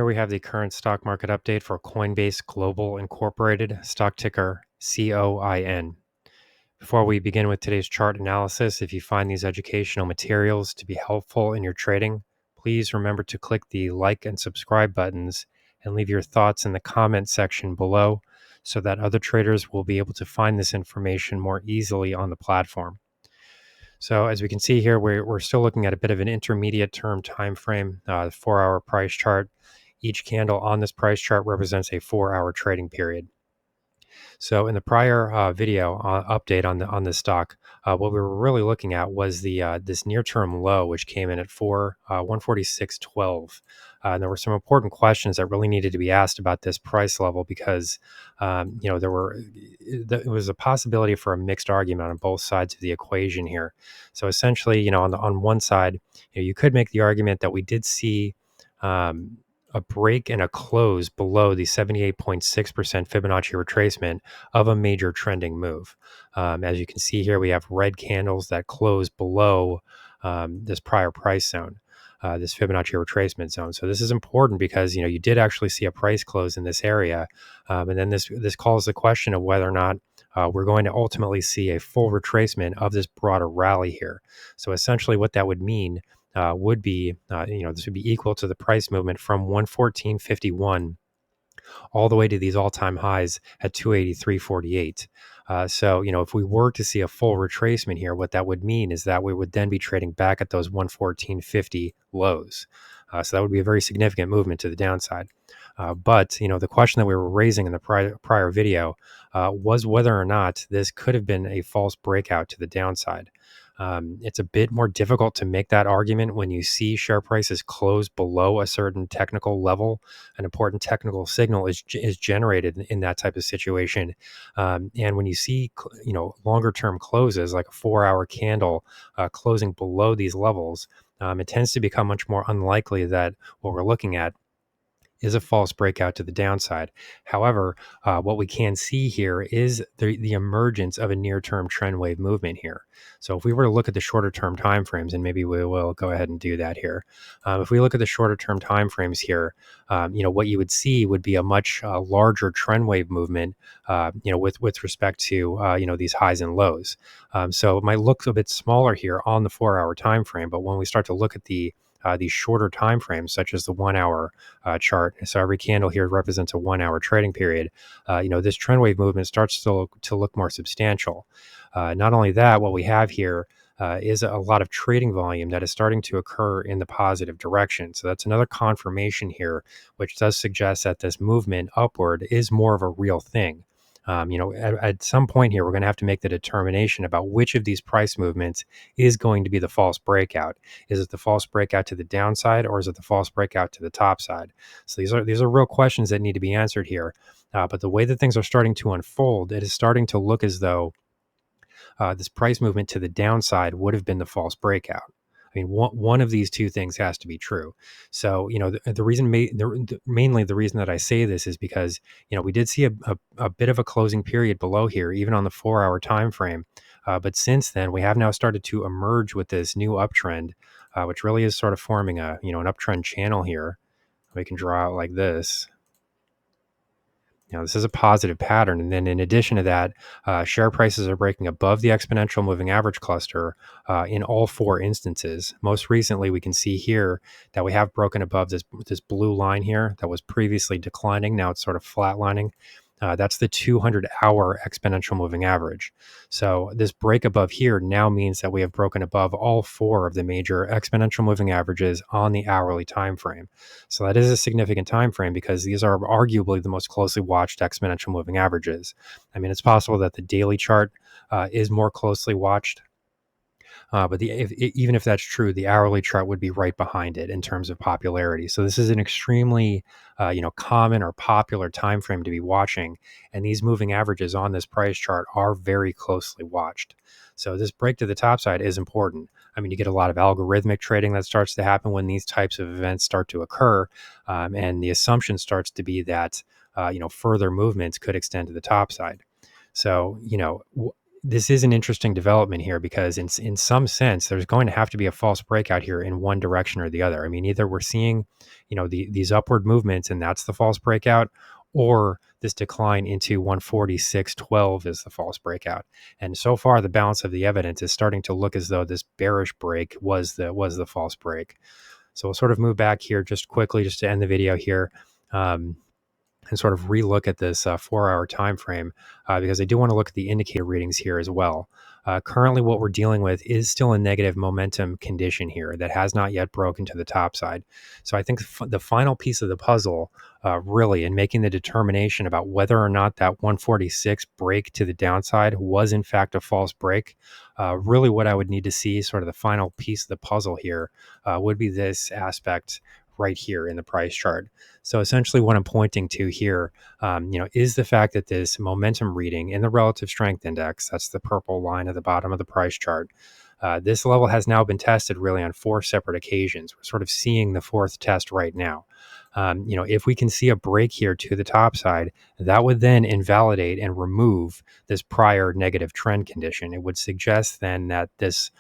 we have the current stock market update for Coinbase Global Incorporated, stock ticker COIN. Before we begin with today's chart analysis, if you find these educational materials to be helpful in your trading, please remember to click the like and subscribe buttons and leave your thoughts in the comment section below so that other traders will be able to find this information more easily on the platform. So as we can see here, we're still looking at a bit of an intermediate term time frame, 4-hour price chart. Each candle on this price chart represents a 4-hour trading period. So in the prior video update on this stock, what we were really looking at was the this near-term low, which came in at 146.12. And there were some important questions that really needed to be asked about this price level because there was a possibility for a mixed argument on both sides of the equation here. So essentially, on one side, you could make the argument that we did see a break and a close below the 78.6% Fibonacci retracement of a major trending move. As you can see here, we have red candles that close below this prior price zone, this Fibonacci retracement zone. So this is important because you did actually see a price close in this area, and then this calls the question of whether or not we're going to ultimately see a full retracement of this broader rally here. So essentially, what that would mean would be, this would be equal to the price movement from 114.51 all the way to these all-time highs at 283.48. So, if we were to see a full retracement here, what that would mean is that we would then be trading back at those 114.50 lows. So that would be a very significant movement to the downside. But the question that we were raising in the prior video was whether or not this could have been a false breakout to the downside. It's a bit more difficult to make that argument when you see share prices close below a certain technical level. An important technical signal is generated in that type of situation. And when you see, longer term closes, like a 4-hour candle closing below these levels, it tends to become much more unlikely that what we're looking at is a false breakout to the downside. However, what we can see here is the emergence of a near-term trend wave movement here. So if we were to look at the shorter-term timeframes, and maybe we will go ahead and do that here. If we look at the shorter-term timeframes here, what you would see would be a much larger trend wave movement, with respect to these highs and lows. So it might look a bit smaller here on the 4-hour time frame, but when we start to look at these shorter time frames, such as the 1-hour chart. So every candle here represents a 1-hour trading period. This trend wave movement starts to look more substantial. Not only that, what we have here is a lot of trading volume that is starting to occur in the positive direction. So that's another confirmation here, which does suggest that this movement upward is more of a real thing. At some point here, we're going to have to make the determination about which of these price movements is going to be the false breakout. Is it the false breakout to the downside, or is it the false breakout to the top side? So these are real questions that need to be answered here. But the way that things are starting to unfold, it is starting to look as though this price movement to the downside would have been the false breakout. I mean, one of these two things has to be true. So, the reason, mainly the reason that I say this is because, we did see a bit of a closing period below here, even on the 4-hour time frame. But since then, we have now started to emerge with this new uptrend, which really is sort of forming an uptrend channel here. We can draw out like this. This is a positive pattern. And then in addition to that, share prices are breaking above the exponential moving average cluster in all 4 instances. Most recently, we can see here that we have broken above this blue line here that was previously declining. Now it's sort of flatlining. That's the 200-hour exponential moving average. So this break above here now means that we have broken above all 4 of the major exponential moving averages on the hourly time frame. So that is a significant time frame because these are arguably the most closely watched exponential moving averages. I mean, it's possible that the daily chart is more closely watched. But even if that's true, the hourly chart would be right behind it in terms of popularity. So this is an extremely, common or popular time frame to be watching, and these moving averages on this price chart are very closely watched. So this break to the top side is important. I mean, you get a lot of algorithmic trading that starts to happen when these types of events start to occur, and the assumption starts to be that further movements could extend to the top side. So this is an interesting development here because in some sense there's going to have to be a false breakout here in one direction or the other. I mean, either we're seeing, these upward movements and that's the false breakout, or this decline into 146.12 is the false breakout. And so far the balance of the evidence is starting to look as though this bearish break was the false break. So we'll sort of move back here just quickly just to end the video here. And sort of relook at this 4-hour time frame because I do want to look at the indicator readings here as well. Currently, what we're dealing with is still a negative momentum condition here that has not yet broken to the top side. So I think the final piece of the puzzle, really, in making the determination about whether or not that 146 break to the downside was in fact a false break, really what I would need to see, sort of the final piece of the puzzle here, would be this aspect right here in the price chart. So essentially what I'm pointing to here, is the fact that this momentum reading in the relative strength index, that's the purple line at the bottom of the price chart, this level has now been tested really on 4 separate occasions. We're sort of seeing the 4th test right now. If we can see a break here to the top side, that would then invalidate and remove this prior negative trend condition. It would suggest then that this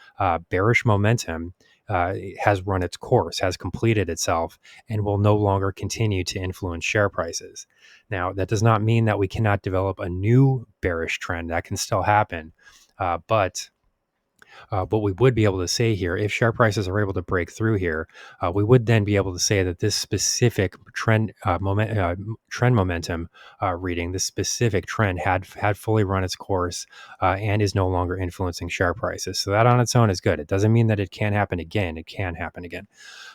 bearish momentum has run its course, has completed itself, and will no longer continue to influence share prices. Now, that does not mean that we cannot develop a new bearish trend. That can still happen. But what we would be able to say here, if share prices are able to break through here, we would then be able to say that this specific trend momentum reading, this specific trend had fully run its course and is no longer influencing share prices. So that on its own is good. It doesn't mean that it can't happen again. It can happen again.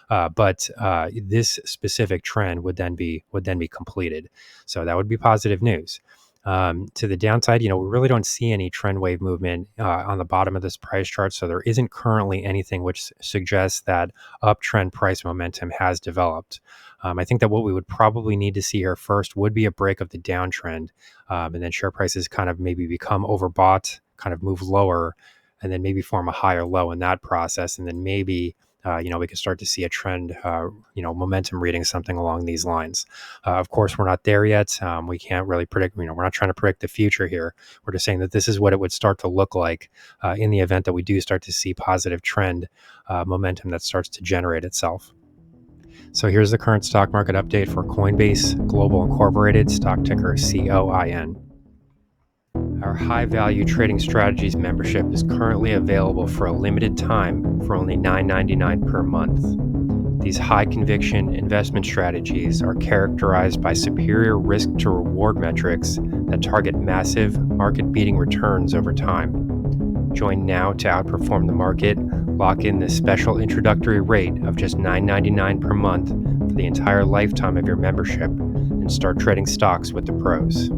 But this specific trend would then be completed. So that would be positive news. To the downside, we really don't see any trend wave movement on the bottom of this price chart. So there isn't currently anything which suggests that uptrend price momentum has developed. I think that what we would probably need to see here first would be a break of the downtrend, and then share prices kind of maybe become overbought, kind of move lower, and then maybe form a higher low in that process. And then maybe we can start to see a trend, momentum reading, something along these lines. Of course, we're not there yet. We can't really predict, we're not trying to predict the future here. We're just saying that this is what it would start to look like in the event that we do start to see positive trend momentum that starts to generate itself. So here's the current stock market update for Coinbase Global Incorporated, stock ticker COIN. Our high value trading strategies membership is currently available for a limited time for only $9.99 per month. These high conviction investment strategies are characterized by superior risk to reward metrics that target massive market beating returns over time. Join now to outperform the market, lock in this special introductory rate of just $9.99 per month for the entire lifetime of your membership, and start trading stocks with the pros.